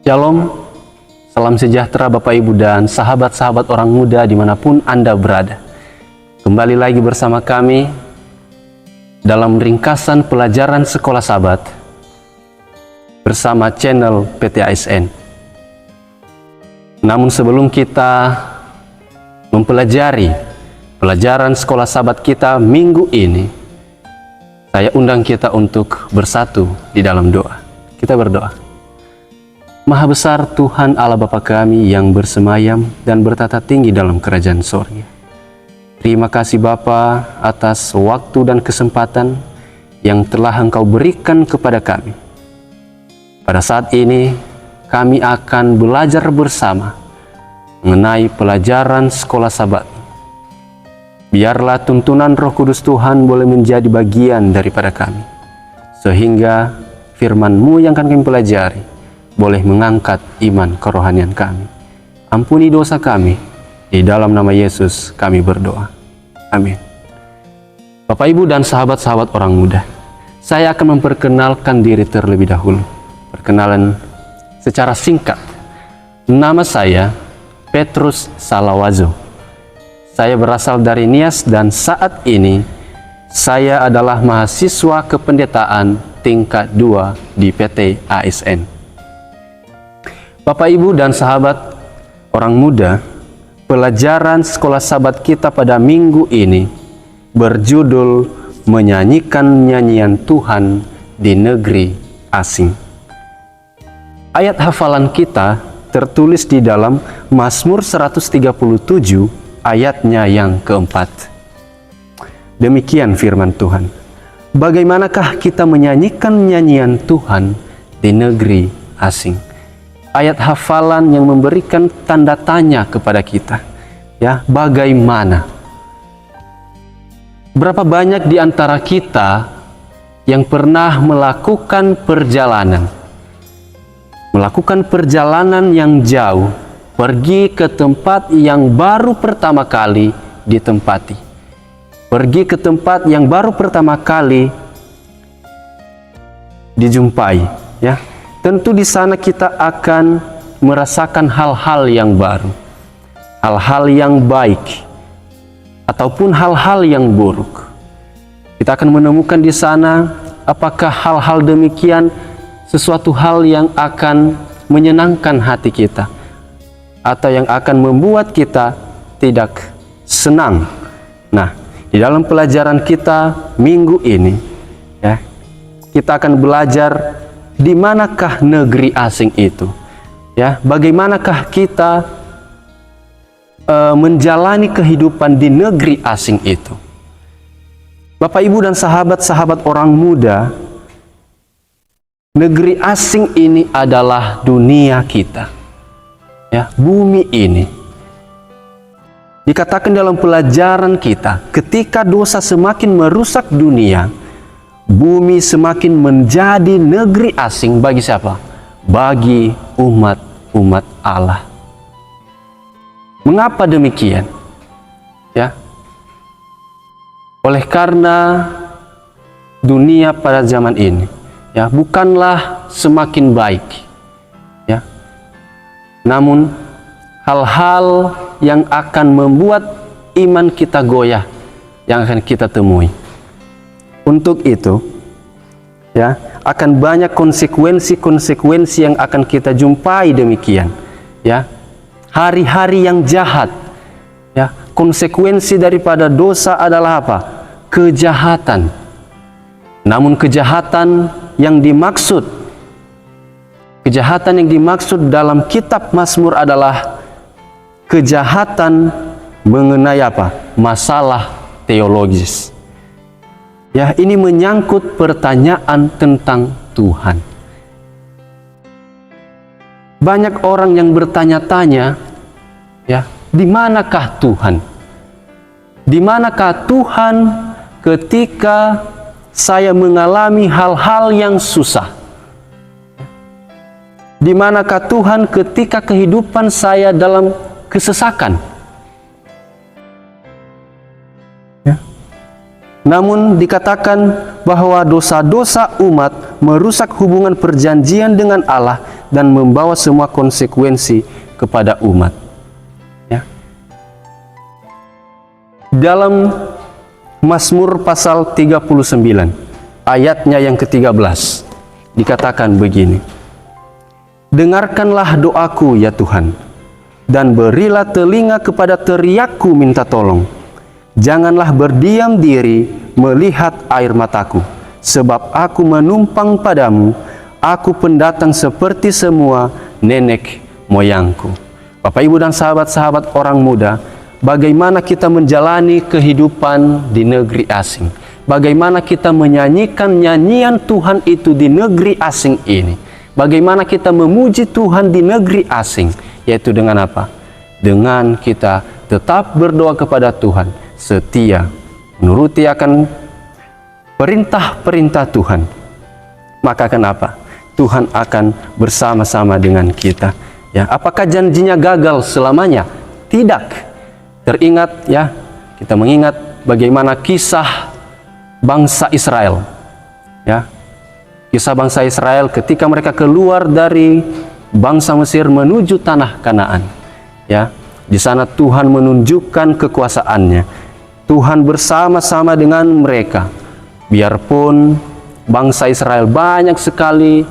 Shalom, salam sejahtera Bapak Ibu dan sahabat-sahabat orang muda dimanapun Anda berada. Kembali lagi bersama kami dalam ringkasan pelajaran Sekolah Sabat bersama channel PT ASN. Namun sebelum kita mempelajari pelajaran Sekolah Sabat kita minggu ini, saya undang kita untuk bersatu di dalam doa. Kita berdoa. Maha besar Tuhan Allah Bapa kami yang bersemayam dan bertata tinggi dalam kerajaan sorga. Terima kasih Bapa atas waktu dan kesempatan yang telah Engkau berikan kepada kami. Pada saat ini kami akan belajar bersama mengenai pelajaran Sekolah Sabat. Biarlah tuntunan Roh Kudus Tuhan boleh menjadi bagian daripada kami, sehingga firman-Mu yang akan kami pelajari boleh mengangkat iman kerohanian kami. Ampuni dosa kami, di dalam nama Yesus kami berdoa. Amin. Bapak, Ibu, dan sahabat-sahabat orang muda, saya akan memperkenalkan diri terlebih dahulu. Perkenalan secara singkat. Nama saya Petrus Salawazo. Saya berasal dari Nias dan saat ini saya adalah mahasiswa kependetaan tingkat 2 di PT ASN. Bapak, Ibu, dan sahabat orang muda, pelajaran Sekolah Sabat kita pada minggu ini berjudul Menyanyikan Nyanyian Tuhan di Negeri Asing. Ayat hafalan kita tertulis di dalam Mazmur 137 ayatnya yang keempat. Demikian firman Tuhan. Bagaimanakah kita menyanyikan nyanyian Tuhan di negeri asing? Ayat hafalan yang memberikan tanda tanya kepada kita, ya, bagaimana? Berapa banyak di antara kita yang pernah melakukan perjalanan yang jauh, pergi ke tempat yang baru pertama kali ditempati, pergi ke tempat yang baru pertama kali dijumpai, ya. Tentu di sana kita akan merasakan hal-hal yang baru, hal-hal yang baik, ataupun hal-hal yang buruk. Kita akan menemukan di sana apakah hal-hal demikian sesuatu hal yang akan menyenangkan hati kita, atau yang akan membuat kita tidak senang. Nah, di dalam pelajaran kita minggu ini, ya, kita akan belajar di manakah negeri asing itu, ya, bagaimanakah kita menjalani kehidupan di negeri asing itu. Bapak, Ibu, dan sahabat-sahabat orang muda, negeri asing ini adalah dunia kita, ya, bumi ini. Dikatakan dalam pelajaran kita, ketika dosa semakin merusak dunia, bumi semakin menjadi negeri asing bagi siapa? Bagi umat Allah. Mengapa demikian? Ya, oleh karena dunia pada zaman ini, ya, bukanlah semakin baik, ya, namun hal-hal yang akan membuat iman kita goyah yang akan kita temui. Untuk itu, ya, akan banyak konsekuensi yang akan kita jumpai demikian, ya. Hari-hari yang jahat, ya. Konsekuensi daripada dosa adalah apa? Kejahatan. Namun kejahatan yang dimaksud dalam kitab Mazmur adalah kejahatan mengenai apa? Masalah teologis. Ya, ini menyangkut pertanyaan tentang Tuhan. Banyak orang yang bertanya-tanya, ya, di manakah Tuhan? Di manakah Tuhan ketika saya mengalami hal-hal yang susah? Di manakah Tuhan ketika kehidupan saya dalam kesesakan? Namun dikatakan bahwa dosa-dosa umat merusak hubungan perjanjian dengan Allah dan membawa semua konsekuensi kepada umat. Ya. Dalam Mazmur pasal 39 ayatnya yang ke-13 dikatakan begini, dengarkanlah doaku ya Tuhan, dan berilah telinga kepada teriakku minta tolong. Janganlah berdiam diri melihat air mataku, sebab aku menumpang padamu, aku pendatang seperti semua nenek moyangku. Bapak, Ibu, dan sahabat-sahabat orang muda, bagaimana kita menjalani kehidupan di negeri asing? Bagaimana kita menyanyikan nyanyian Tuhan itu di negeri asing ini? Bagaimana kita memuji Tuhan di negeri asing? Yaitu dengan apa? Dengan kita tetap berdoa kepada Tuhan, setia, menuruti akan perintah-perintah Tuhan. Maka kenapa? Tuhan akan bersama-sama dengan kita. Ya, apakah janjinya gagal selamanya? Tidak. Teringat ya, kita mengingat bagaimana kisah bangsa Israel. Ya. Kisah bangsa Israel ketika mereka keluar dari bangsa Mesir menuju tanah Kanaan. Ya. Di sana Tuhan menunjukkan kekuasaannya. Tuhan bersama-sama dengan mereka. Biarpun bangsa Israel banyak sekali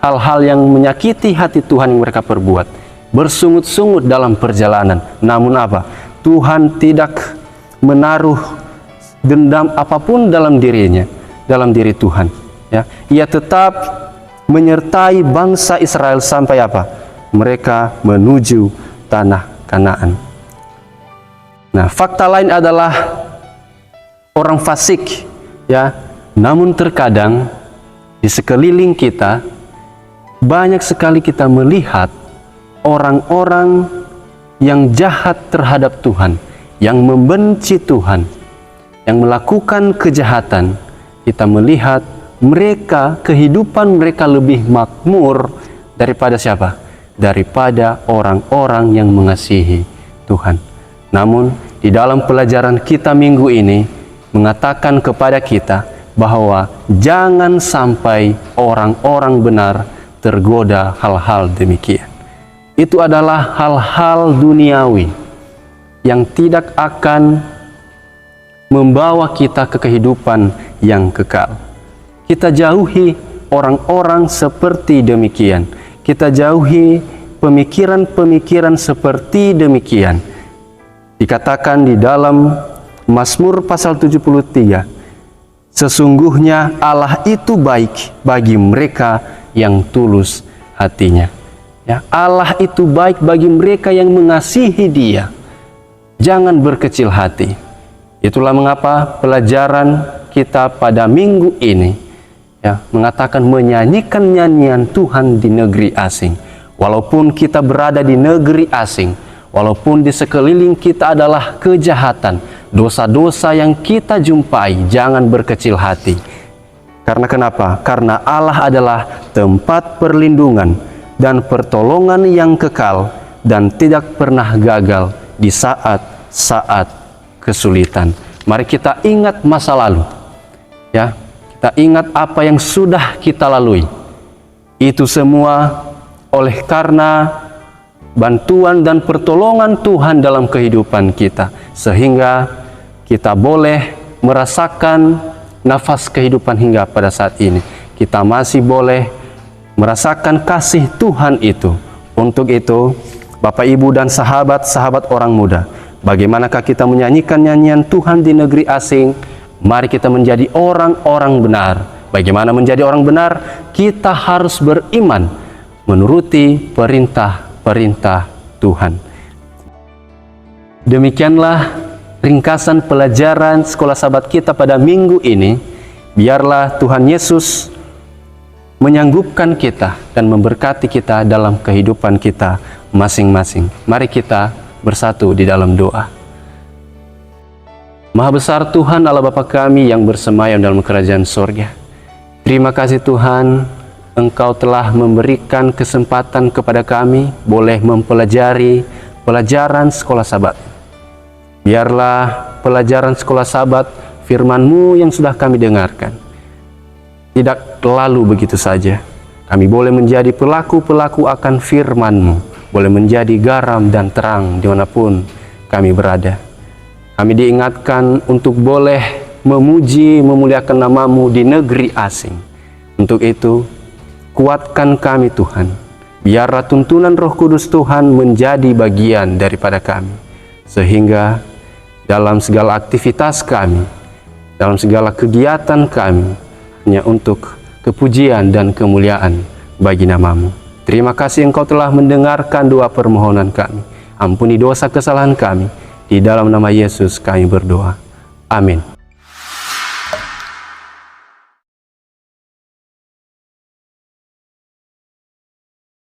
hal-hal yang menyakiti hati Tuhan yang mereka perbuat, bersungut-sungut dalam perjalanan. Namun apa? Tuhan tidak menaruh dendam apapun dalam dirinya, dalam diri Tuhan. Ya, Ia tetap menyertai bangsa Israel sampai apa? Mereka menuju tanah Kanaan. Nah, fakta lain adalah orang fasik, ya. Namun terkadang di sekeliling kita banyak sekali kita melihat orang-orang yang jahat terhadap Tuhan, yang membenci Tuhan, yang melakukan kejahatan. Kita melihat mereka, kehidupan mereka lebih makmur daripada siapa? Daripada orang-orang yang mengasihi Tuhan. Namun di dalam pelajaran kita minggu ini mengatakan kepada kita bahwa jangan sampai orang-orang benar tergoda hal-hal demikian. Itu adalah hal-hal duniawi yang tidak akan membawa kita ke kehidupan yang kekal. Kita jauhi orang-orang seperti demikian. Kita jauhi pemikiran-pemikiran seperti demikian. Dikatakan di dalam Mazmur pasal 73, sesungguhnya Allah itu baik bagi mereka yang tulus hatinya. Ya, Allah itu baik bagi mereka yang mengasihi Dia. Jangan berkecil hati. Itulah mengapa pelajaran kita pada minggu ini ya, mengatakan menyanyikan nyanyian Tuhan di negeri asing. Walaupun kita berada di negeri asing, walaupun di sekeliling kita adalah kejahatan, dosa-dosa yang kita jumpai, jangan berkecil hati. Karena kenapa? Karena Allah adalah tempat perlindungan dan pertolongan yang kekal dan tidak pernah gagal di saat-saat kesulitan. Mari kita ingat masa lalu. Ya, kita ingat apa yang sudah kita lalui. Itu semua oleh karena bantuan dan pertolongan Tuhan dalam kehidupan kita, sehingga kita boleh merasakan nafas kehidupan hingga pada saat ini. Kita masih boleh merasakan kasih Tuhan itu. Untuk itu, Bapak, Ibu, dan sahabat-sahabat orang muda, bagaimanakah kita menyanyikan nyanyian Tuhan di negeri asing? Mari kita menjadi orang-orang benar. Bagaimana menjadi orang benar? Kita harus beriman, menuruti perintah-perintah Tuhan. Demikianlah ringkasan pelajaran sekolah sahabat kita pada minggu ini. Biarlah Tuhan Yesus menyanggupkan kita dan memberkati kita dalam kehidupan kita masing-masing. Mari kita bersatu di dalam doa. Maha besar Tuhan Allah Bapa kami yang bersemayam dalam kerajaan sorga. Terima kasih Tuhan, Engkau telah memberikan kesempatan kepada kami boleh mempelajari pelajaran sekolah sahabat. Biarlah pelajaran sekolah sahabat firman-Mu yang sudah kami dengarkan tidak lalu begitu saja. Kami boleh menjadi pelaku-pelaku akan firman-Mu, boleh menjadi garam dan terang dimanapun kami berada. Kami diingatkan untuk boleh memuji, memuliakan nama-Mu di negeri asing. Untuk itu, kuatkan kami Tuhan. Biarlah tuntunan Roh Kudus Tuhan menjadi bagian daripada kami. Sehingga dalam segala aktivitas kami, dalam segala kegiatan kami, hanya untuk kepujian dan kemuliaan bagi nama-Mu. Terima kasih Engkau telah mendengarkan doa permohonan kami. Ampuni dosa kesalahan kami. Di dalam nama Yesus kami berdoa. Amin.